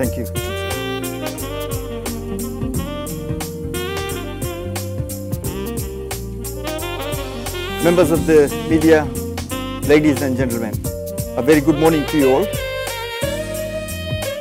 Thank you. Members of the media, ladies and gentlemen, a very good morning to you all.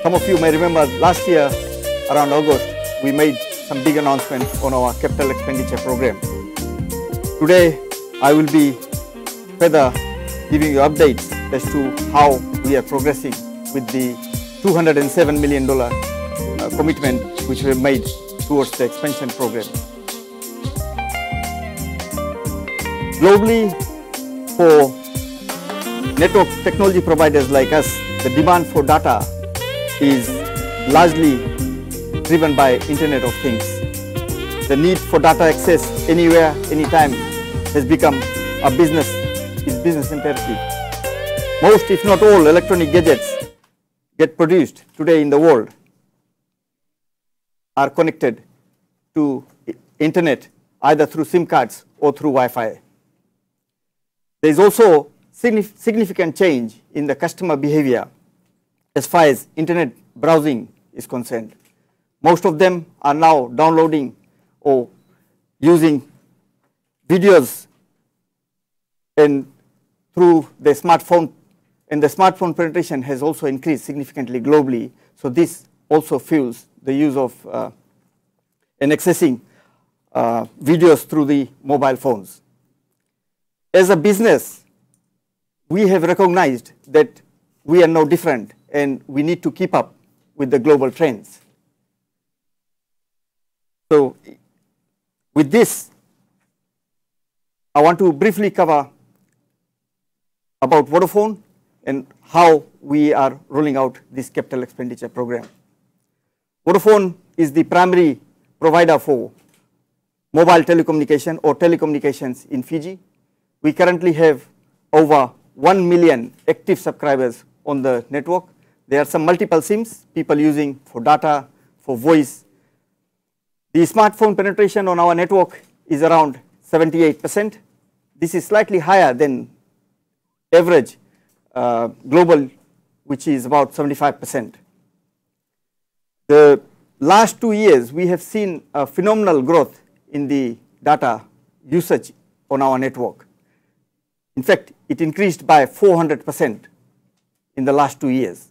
Some of you may remember last year around August, we made some big announcements on our capital expenditure program. Today, I will be further giving you updates as to how we are progressing with the $207 million commitment which we have made towards the expansion program. Globally, for network technology providers like us, the demand for data is largely driven by Internet of Things. The need for data access anywhere, anytime has become a business imperative. Most, if not all, electronic gadgets get produced today in the world are connected to Internet either through SIM cards or through Wi-Fi. There is also significant change in the customer behavior as far as Internet browsing is concerned. Most of them are now downloading or using videos and through the smartphone, and the smartphone penetration has also increased significantly globally. So this also fuels the use of and accessing videos through the mobile phones. As a business, we have recognized that we are no different and we need to keep up with the global trends. So with this, I want to briefly cover about Vodafone and how we are rolling out this capital expenditure program. Vodafone is the primary provider for mobile telecommunication or telecommunications in Fiji. We currently have over 1 million active subscribers on the network. There are some multiple SIMs people using for data, for voice. The smartphone penetration on our network is around 78%. This is slightly higher than average global, which is about 75%. The last 2 years, we have seen a phenomenal growth in the data usage on our network. In fact, it increased by 400% in the last 2 years.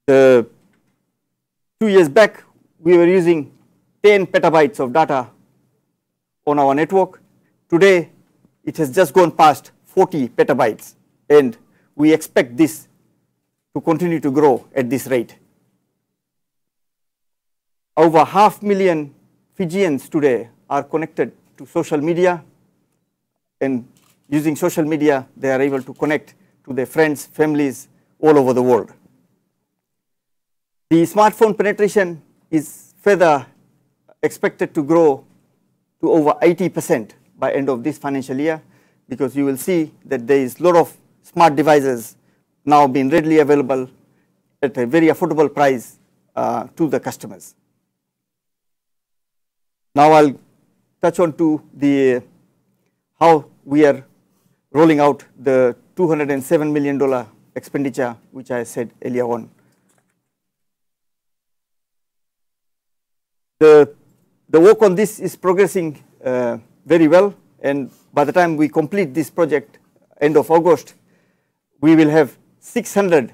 2 years back, we were using 10 petabytes of data on our network. Today, it has just gone past 40 petabytes, and we expect this to continue to grow at this rate. Over 500,000 Fijians today are connected to social media, and using social media, they are able to connect to their friends, families all over the world. The smartphone penetration is further expected to grow to over 80% by end of this financial year, because you will see that there is a lot of smart devices now being readily available at a very affordable price to the customers. Now I'll touch on to the how we are rolling out the $207 million expenditure, which I said earlier on. The work on this is progressing very well, and by the time we complete this project, end of August, we will have 600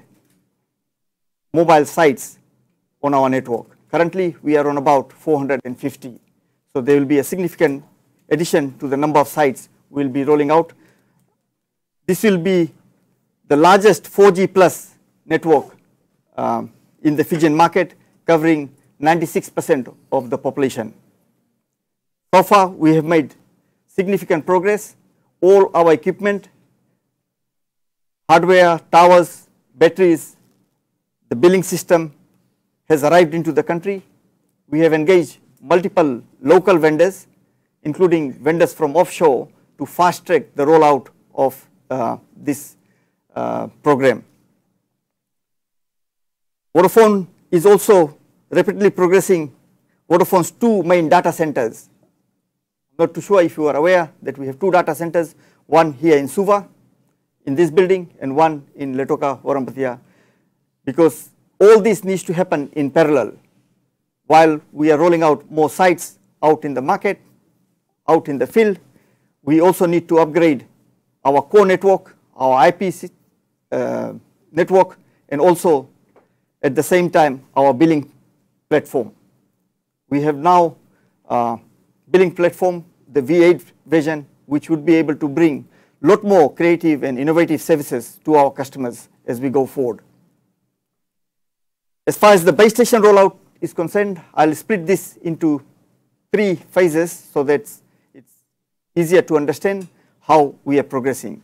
mobile sites on our network. Currently, we are on about 450. So there will be a significant addition to the number of sites we will be rolling out. This will be the largest 4G plus network in the Fijian market, covering 96% of the population. So far, we have made significant progress. All our equipment, hardware, towers, batteries, the billing system has arrived into the country. We have engaged multiple local vendors, including vendors from offshore, to fast track the rollout of this program. Vodafone is also rapidly progressing Vodafone's 2 main data centers. Not too sure if you are aware that we have 2 data centers, one here in Suva, in this building, and one in Letoka, Warampatia, because all this needs to happen in parallel. While we are rolling out more sites out in the market, out in the field, we also need to upgrade our core network, our IP network, and also at the same time our billing platform. We have now billing platform, the V8 version, which would be able to bring a lot more creative and innovative services to our customers as we go forward. As far as the base station rollout is concerned, I'll split this into 3 phases so that it's easier to understand how we are progressing.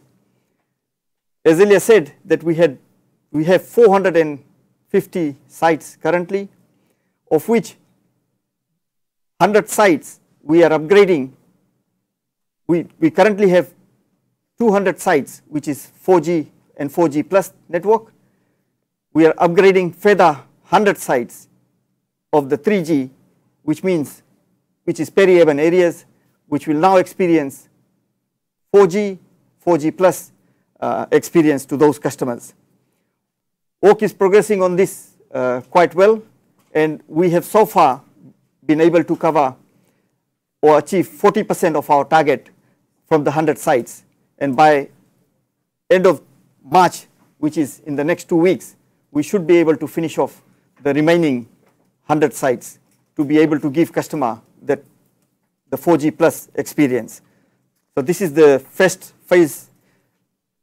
As Elia said, that we have 450 sites currently, of which 100 sites we are upgrading. We currently have 200 sites, which is 4G and 4G plus network. We are upgrading further 100 sites of the 3G, which is peri-urban areas, which will now experience 4G plus experience to those customers. Work is progressing on this quite well, and we have so far been able to cover or achieve 40% of our target from the 100 sites. And by end of March, which is in the next 2 weeks, we should be able to finish off the remaining 100 sites to be able to give customer the 4G plus experience. So this is the first phase.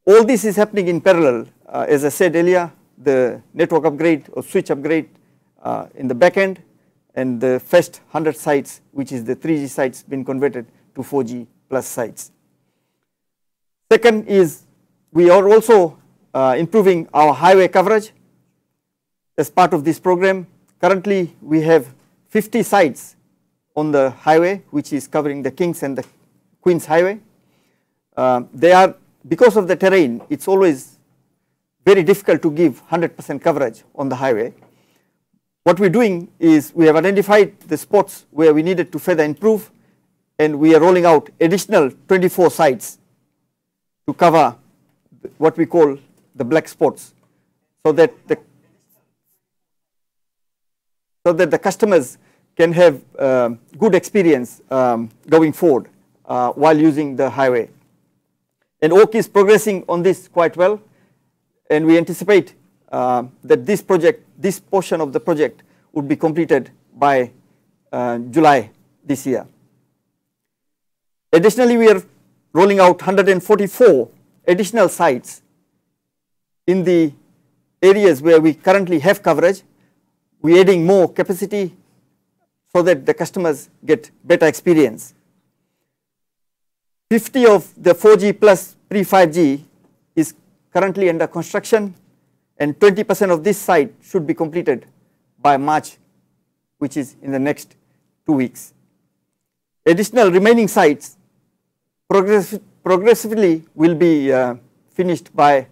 All this is happening in parallel. As I said earlier, the network upgrade or switch upgrade in the back end, and the first 100 sites, which is the 3G sites, been converted to 4G plus sites. Second is we are also improving our highway coverage as part of this program. Currently, we have 50 sites on the highway, which is covering the Kings and the Queens Highway. Because of the terrain, it's always very difficult to give 100% coverage on the highway. What we're doing is we have identified the spots where we needed to further improve, and we are rolling out additional 24 sites to cover what we call the black spots, so that the customers can have good experience going forward while using the highway. And work is progressing on this quite well, and we anticipate that this portion of the project would be completed by July this year. Additionally, we are rolling out 144 additional sites in the areas where we currently have coverage. We're adding more capacity so that the customers get better experience. 50 of the 4G plus pre-5G is currently under construction, and 20% of this site should be completed by March, which is in the next 2 weeks. Additional remaining sites progressively will be finished by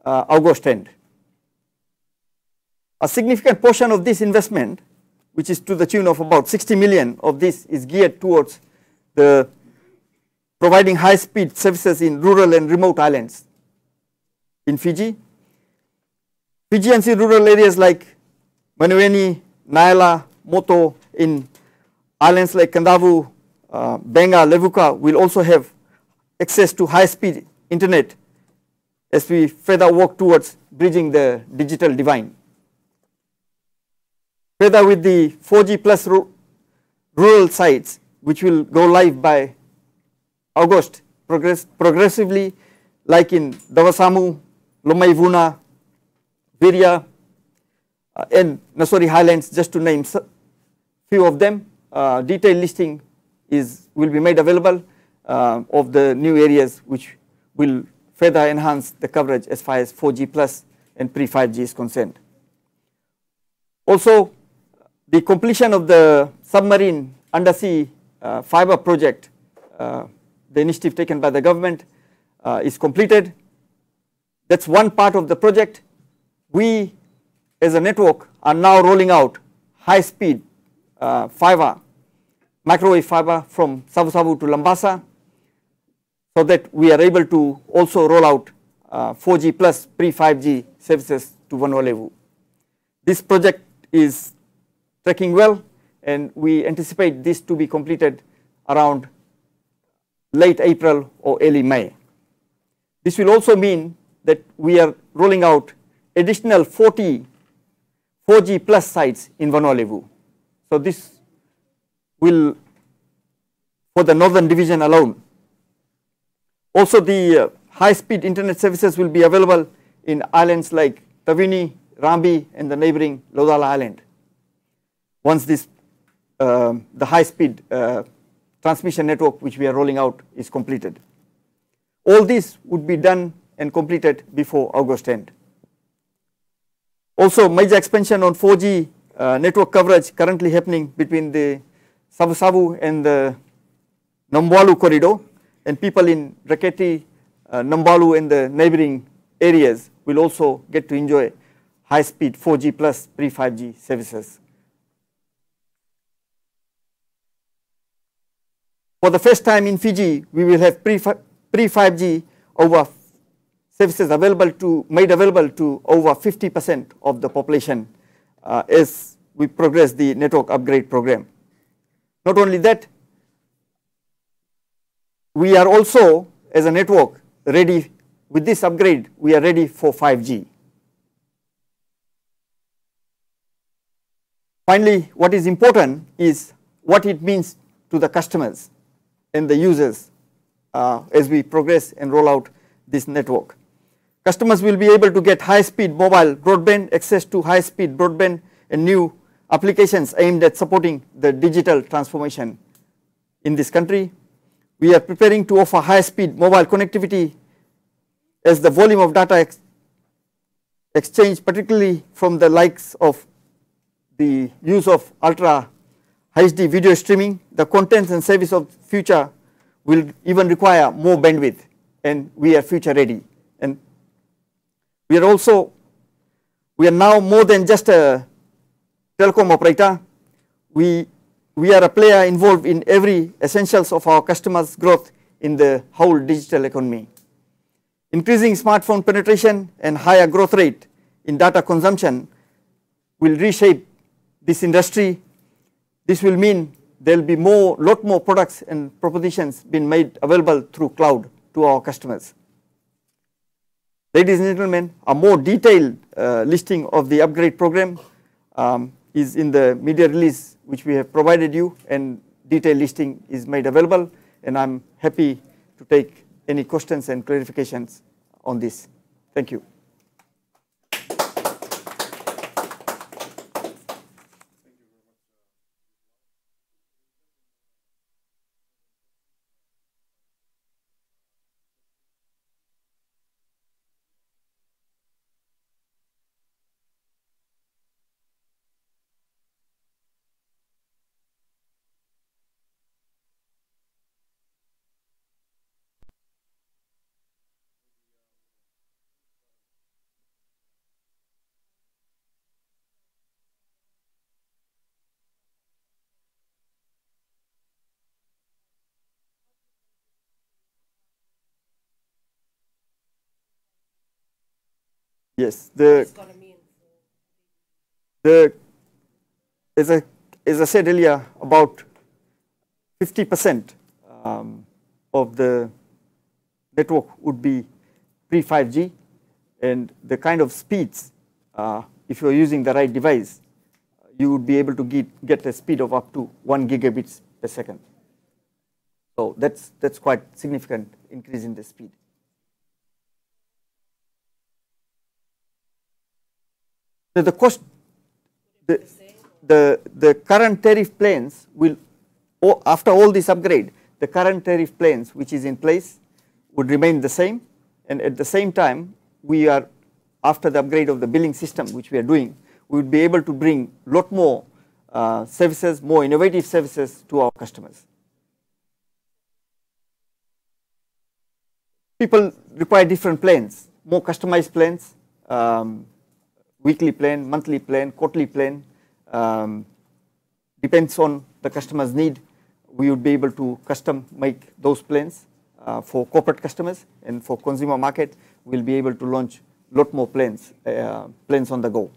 August end. A significant portion of this investment, which is to the tune of about 60 million of this, is geared towards the providing high-speed services in rural and remote islands in Fiji. Fijians in rural areas like Manueni, Naila, Moto, in islands like Kandavu, Benga, Levuka will also have access to high-speed internet as we further work towards bridging the digital divide. Further, with the 4G plus rural sites, which will go live by August, progressively, like in Davasamu, Lomaivuna, Viria, and Nasori Highlands, just to name few of them. Detailed listing will be made available of the new areas which will further enhance the coverage as far as 4G plus and pre-5G is concerned. Also, the completion of the submarine undersea fiber project, the initiative taken by the government, is completed. That's one part of the project. We, as a network, are now rolling out high-speed fiber, microwave fiber from Savu-Savu to Lambasa, so that we are able to also roll out 4G plus pre-5G services to Vanuatu. This project is tracking well, and we anticipate this to be completed around late April or early May. This will also mean that we are rolling out additional 40 4G plus sites in Vanuatu. So this will, for the northern division alone. Also, the high-speed internet services will be available in islands like Tavini, Rambi, and the neighboring Lodala Island. Once this, the high-speed transmission network which we are rolling out is completed. All this would be done and completed before August end. Also, major expansion on 4G network coverage currently happening between the Savu-Savu and the Nambualu corridor, and people in Raketi, Nambalu and the neighboring areas will also get to enjoy high-speed 4G plus pre-5G services. For the first time in Fiji, we will have pre-5G over services made available to over 50% of the population as we progress the network upgrade program. Not only that, we are also, as a network, ready with this upgrade. We are ready for 5G. Finally, what is important is what it means to the customers and the users as we progress and roll out this network. Customers will be able to get high-speed mobile broadband, access to high-speed broadband, and new applications aimed at supporting the digital transformation in this country. We are preparing to offer high-speed mobile connectivity as the volume of data exchange, particularly from the likes of the use of ultra HD video streaming, the contents and service of future will even require more bandwidth, and we are future ready. And we are now more than just a telecom operator. We are a player involved in every essentials of our customers' growth in the whole digital economy. Increasing smartphone penetration and higher growth rate in data consumption will reshape this industry. This will mean there will be lot more products and propositions being made available through cloud to our customers. Ladies and gentlemen, a more detailed listing of the upgrade program is in the media release which we have provided you, and detailed listing is made available, and I'm happy to take any questions and clarifications on this. Thank you. Yes, as I said earlier, about 50% of the network would be pre-5G, and the kind of speeds, if you're using the right device, you would be able to get a speed of up to 1 gigabits per second. So that's quite significant increase in the speed. So the cost, the current tariff plans will, after all this upgrade, the current tariff plans which is in place would remain the same, and at the same time, we are, after the upgrade of the billing system which we are doing, we would be able to bring a lot more services, more innovative services to our customers. People require different plans, more customized plans, weekly plan, monthly plan, quarterly plan, depends on the customer's need. We would be able to custom make those plans for corporate customers, and for consumer market, we'll be able to launch a lot more plans, plans on the go.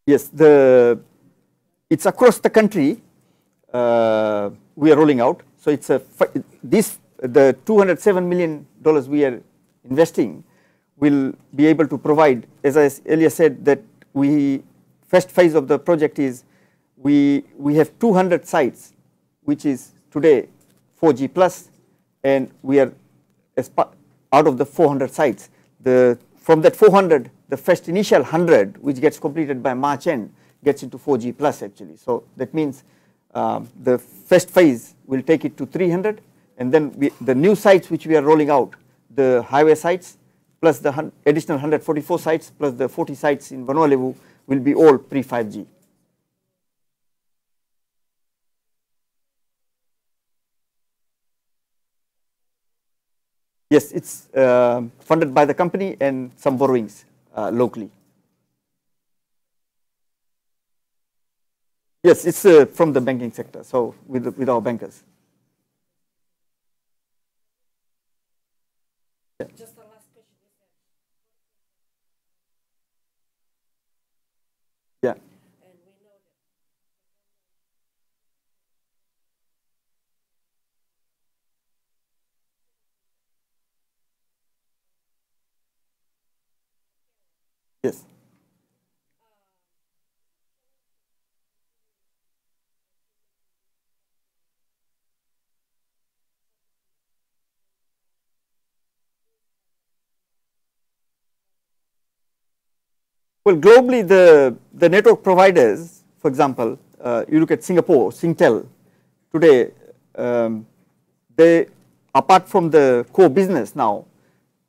Yes, it's across the country. We are rolling out. So it's the $207 million we are investing will be able to provide, as I earlier said, that first phase of the project is we have 200 sites, which is today 4G plus, and we are out of the 400 sites. From that 400, the first initial 100, which gets completed by March end, gets into 4G plus actually. So that means the first phase will take it to 300, and then the new sites which we are rolling out, the highway sites, plus the additional 144 sites, plus the 40 sites in Vanuatu will be all pre-5G. Yes, it's funded by the company and some borrowings locally. Yes, it's from the banking sector, so with our bankers. Yeah. Just the last question. Yeah. And we know that. Yes. Well, globally, the network providers, for example, you look at Singapore, Singtel, today, they, apart from the core business now,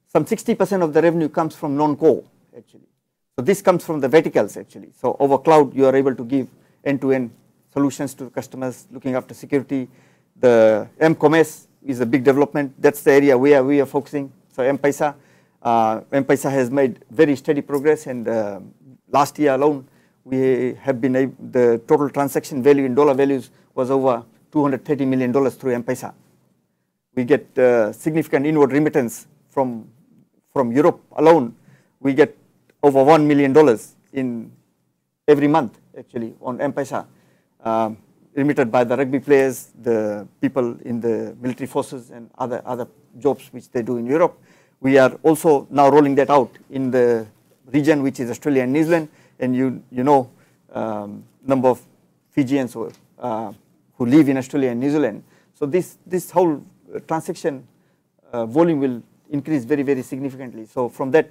some 60% of the revenue comes from non-core, actually. So this comes from the verticals, actually. So over cloud, you are able to give end-to-end solutions to customers, looking after security. The M-commerce is a big development. That's the area where we are focusing. So M-Pesa. M-Pesa has made very steady progress, and last year alone, we have been the total transaction value in dollar values was over $230 million through M-Pesa. We get significant inward remittance from Europe alone. We get over $1 million in every month, actually, on M-Pesa, remitted by the rugby players, the people in the military forces, and other jobs which they do in Europe. We are also now rolling that out in the region, which is Australia and New Zealand, and you know number of Fijians who live in Australia and New Zealand. So this whole transaction volume will increase very, very significantly. So from that,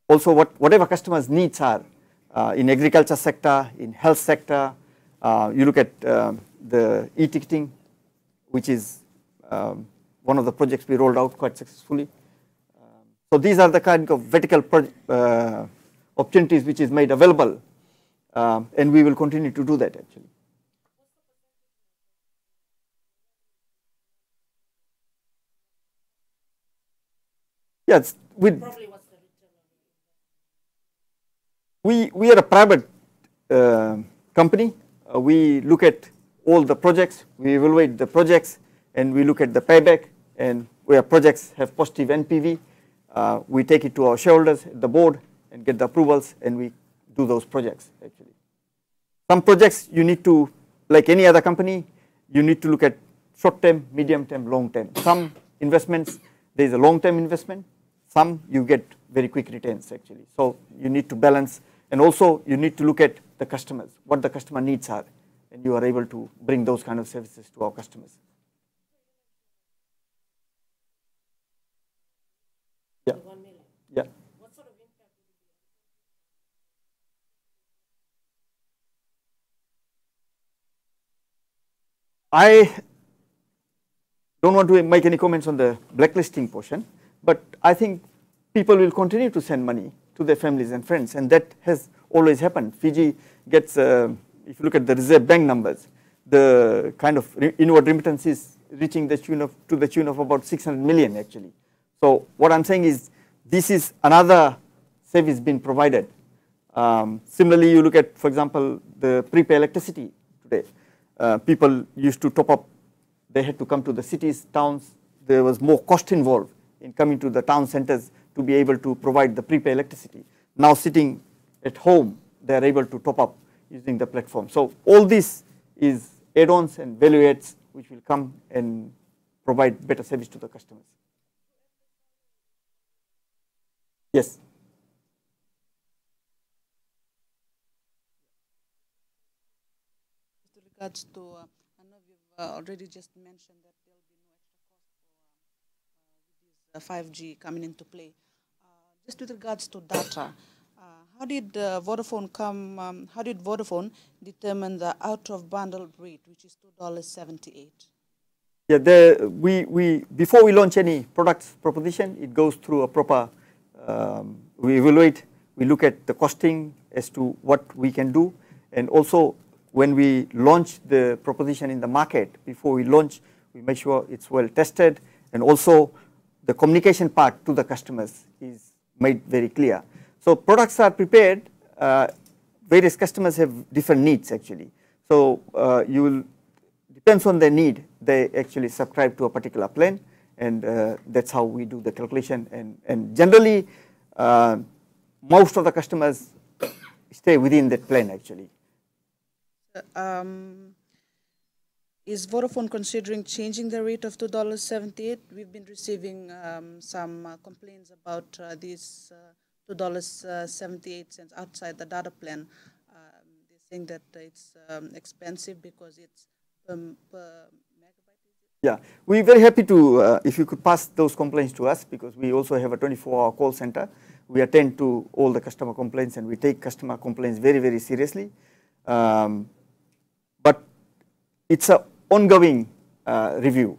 also whatever customers' needs are in agriculture sector, in health sector, you look at the e-ticketing, which is one of the projects we rolled out quite successfully. So these are the kind of vertical opportunities which is made available, and we will continue to do that, actually. Yes, Probably what's the return on we are a private company. We look at all the projects, we evaluate the projects, and we look at the payback, and where projects have positive NPV, we take it to our shareholders, the board, and get the approvals, and we do those projects, actually. Some projects you need to, like any other company, you need to look at short-term, medium-term, long-term. Some investments, there is a long-term investment. Some you get very quick returns, actually. So you need to balance, and also you need to look at the customers, what the customer needs are, and you are able to bring those kind of services to our customers. Yeah. 1 million. Yeah. What sort of impact would it be? I don't want to make any comments on the blacklisting portion, but I think people will continue to send money to their families and friends, and that has always happened. Fiji gets, if you look at the Reserve Bank numbers, the kind of inward remittances reaching to the tune of about 600 million, actually. So what I'm saying is, this is another service being provided. Similarly, you look at, for example, the prepaid electricity today. People used to top up, they had to come to the cities, towns. There was more cost involved in coming to the town centers to be able to provide the prepaid electricity. Now sitting at home, they are able to top up using the platform. So all this is add-ons and value adds which will come and provide better service to the customers. Yes. With regards to, I know you've already just mentioned that there will be no extra cost with this 5G coming into play. Just with regards to data, how did Vodafone determine the out-of-bundle rate, which is $2.78? Yeah, before we launch any product proposition, it goes through a proper, we evaluate, we look at the costing as to what we can do, and also when we launch the proposition in the market, before we launch, we make sure it's well tested, and also the communication part to the customers is made very clear. So products are prepared, various customers have different needs actually. So depends on their need, they actually subscribe to a particular plan, and that's how we do the calculation. And generally, most of the customers stay within that plan actually. Is Vodafone considering changing the rate of $2.78? We've been receiving some complaints about this $2.78 outside the data plan. They're saying that it's expensive because it's per megabyte. Yeah, we're very happy to, if you could pass those complaints to us, because we also have a 24-hour call center. We attend to all the customer complaints, and we take customer complaints very, very seriously. But it's an ongoing review.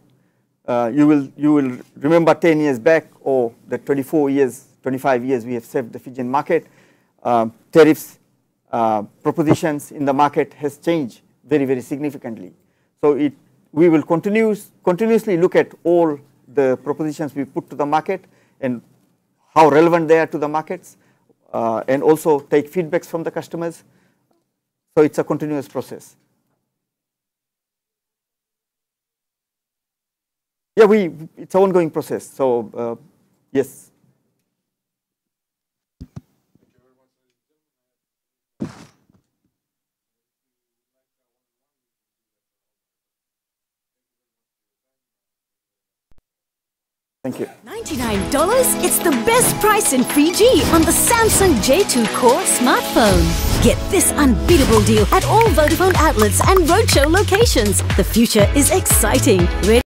You will remember 10 years back, or the 24 years, 25 years we have served the Fijian market. Tariffs, propositions in the market has changed very, very significantly. So we will continuously look at all the propositions we put to the market and how relevant they are to the markets, and also take feedbacks from the customers. So it's a continuous process. Yeah, it's an ongoing process. So yes. Thank you. $99? It's the best price in Fiji on the Samsung J2 Core smartphone. Get this unbeatable deal at all Vodafone outlets and roadshow locations. The future is exciting. Ready